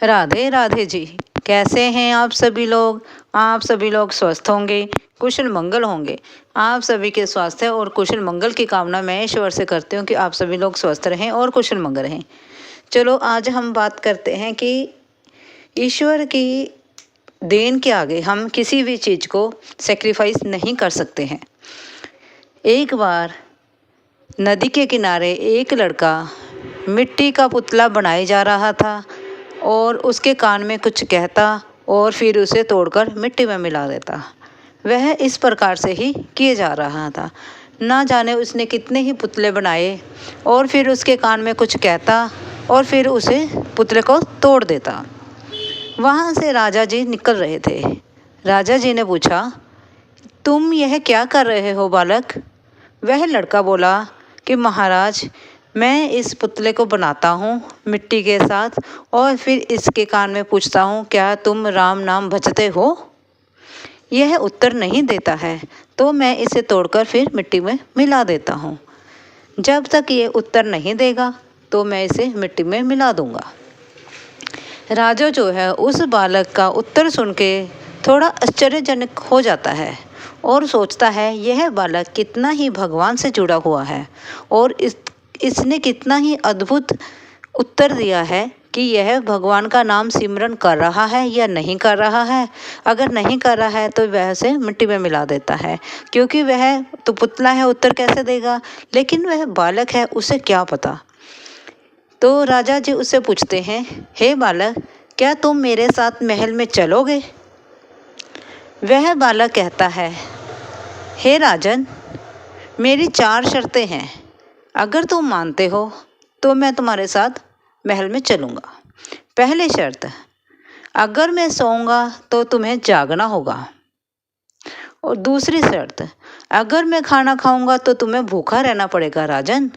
राधे राधे जी। कैसे हैं आप सभी लोग? आप सभी लोग स्वस्थ होंगे, कुशल मंगल होंगे। आप सभी के स्वास्थ्य और कुशल मंगल की कामना मैं ईश्वर से करती हूँ कि आप सभी लोग स्वस्थ रहें और कुशल मंगल रहें। चलो आज हम बात करते हैं कि ईश्वर की देन के आगे हम किसी भी चीज़ को सेक्रीफाइस नहीं कर सकते हैं। एक बार नदी के किनारे एक लड़का मिट्टी का पुतला बनाए जा रहा था और उसके कान में कुछ कहता और फिर उसे तोड़कर मिट्टी में मिला देता। वह इस प्रकार से ही किए जा रहा था। ना जाने उसने कितने ही पुतले बनाए और फिर उसके कान में कुछ कहता और फिर उसे पुतले को तोड़ देता। वहाँ से राजा जी निकल रहे थे। राजा जी ने पूछा, तुम यह क्या कर रहे हो बालक? वह लड़का बोला कि महाराज, मैं इस पुतले को बनाता हूँ मिट्टी के साथ और फिर इसके कान में पूछता हूँ, क्या तुम राम नाम भजते हो? यह उत्तर नहीं देता है तो मैं इसे तोड़कर फिर मिट्टी में मिला देता हूँ। जब तक ये उत्तर नहीं देगा तो मैं इसे मिट्टी में मिला दूंगा। राजा जो है उस बालक का उत्तर सुन के थोड़ा आश्चर्यजनक हो जाता है और सोचता है यह बालक कितना ही भगवान से जुड़ा हुआ है और इसने कितना ही अद्भुत उत्तर दिया है कि यह भगवान का नाम सिमरन कर रहा है या नहीं कर रहा है। अगर नहीं कर रहा है तो वह से मिट्टी में मिला देता है, क्योंकि वह तो पुतला है, उत्तर कैसे देगा। लेकिन वह बालक है, उसे क्या पता। तो राजा जी उससे पूछते हैं, हे बालक, क्या तुम मेरे साथ महल में चलोगे? वह बालक कहता है, हे राजन, मेरी 4 शर्तें हैं। अगर तुम मानते हो तो मैं तुम्हारे साथ महल में चलूँगा। पहली शर्त, अगर मैं सोऊंगा तो तुम्हें जागना होगा। और दूसरी शर्त, अगर मैं खाना खाऊंगा तो तुम्हें भूखा रहना पड़ेगा राजन।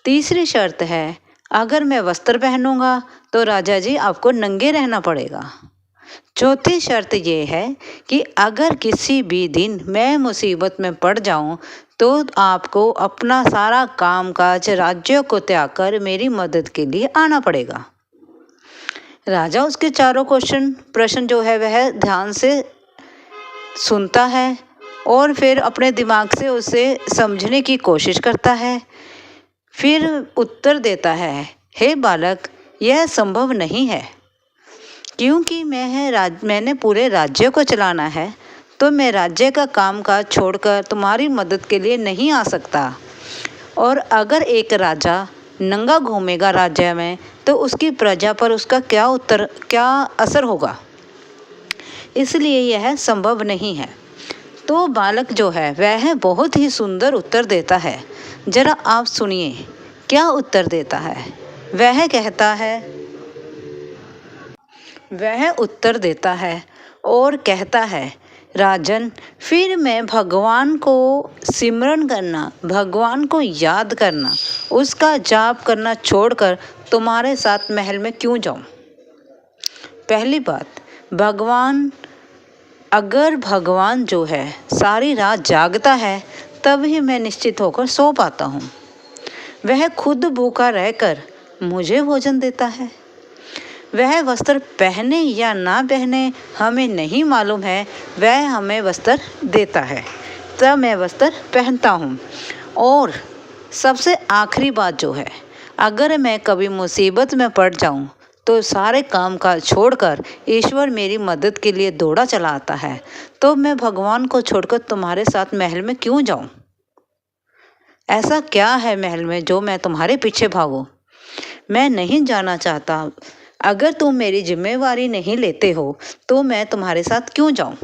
तीसरी शर्त है, अगर मैं वस्त्र पहनूंगा तो राजा जी आपको नंगे रहना पड़ेगा। चौथी शर्त ये है कि अगर किसी भी दिन मैं मुसीबत में पड़ जाऊं तो आपको अपना सारा कामकाज राज्य को त्याग कर मेरी मदद के लिए आना पड़ेगा। राजा उसके चारों प्रश्न जो है वह ध्यान से सुनता है और फिर अपने दिमाग से उसे समझने की कोशिश करता है। फिर उत्तर देता है, हे बालक, यह संभव नहीं है, क्योंकि मैंने पूरे राज्य को चलाना है, तो मैं राज्य का कामकाज छोड़कर तुम्हारी मदद के लिए नहीं आ सकता। और अगर एक राजा नंगा घूमेगा राज्य में तो उसकी प्रजा पर उसका क्या असर होगा। इसलिए यह संभव नहीं है। तो बालक जो है वह बहुत ही सुंदर उत्तर देता है। जरा आप सुनिए क्या उत्तर देता है। वह उत्तर देता है और कहता है, राजन, फिर मैं भगवान को सिमरन करना, भगवान को याद करना, उसका जाप करना छोड़कर तुम्हारे साथ महल में क्यों जाऊं? पहली बात, अगर भगवान जो है सारी रात जागता है तब ही मैं निश्चित होकर सो पाता हूँ। वह खुद भूखा रहकर मुझे भोजन देता है। वह वस्त्र पहने या ना पहने हमें नहीं मालूम है, वह हमें वस्त्र देता है तब मैं वस्त्र पहनता हूँ। और सबसे आखिरी बात जो है, अगर मैं कभी मुसीबत में पड़ जाऊँ तो सारे काम काज छोड़कर ईश्वर मेरी मदद के लिए दौड़ा चला आता है, तो मैं भगवान को छोड़कर तुम्हारे साथ महल में क्यों जाऊँ? ऐसा क्या है महल में जो मैं तुम्हारे पीछे भागूं? मैं नहीं जाना चाहता। अगर तुम मेरी जिम्मेवारी नहीं लेते हो तो मैं तुम्हारे साथ क्यों जाऊं?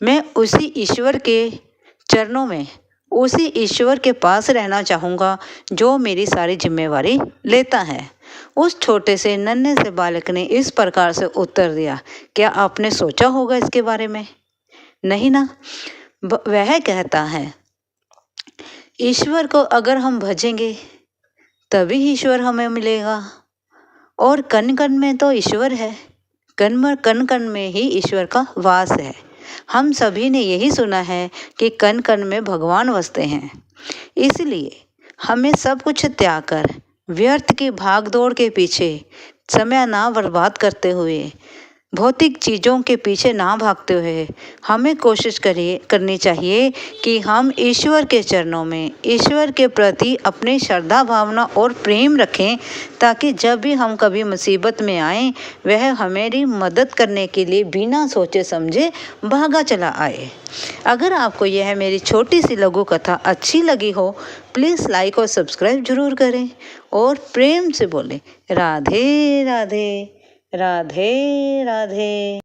मैं उसी ईश्वर के चरणों में, उसी ईश्वर के पास रहना चाहूँगा जो मेरी सारी जिम्मेवारी लेता है। उस छोटे से नन्हे से बालक ने इस प्रकार से उत्तर दिया। क्या आपने सोचा होगा इसके बारे में? नहीं ना। वह कहता है, ईश्वर को अगर हम भजेंगे तभी ईश्वर हमें मिलेगा, और कण कण में तो ईश्वर है, कण कण में ही ईश्वर का वास है। हम सभी ने यही सुना है कि कण कण में भगवान बसते हैं। इसलिए हमें सब कुछ त्याग कर व्यर्थ की भाग दौड़ के पीछे समय ना बर्बाद करते हुए, भौतिक चीज़ों के पीछे ना भागते हुए हमें कोशिश करनी चाहिए कि हम ईश्वर के चरणों में, ईश्वर के प्रति अपनी श्रद्धा भावना और प्रेम रखें, ताकि जब भी हम कभी मुसीबत में आएं, वह हमारी मदद करने के लिए बिना सोचे समझे भागा चला आए। अगर आपको यह मेरी छोटी सी लघु कथा अच्छी लगी हो, प्लीज़ लाइक और सब्सक्राइब जरूर करें और प्रेम से बोलें राधे राधे, राधे राधे।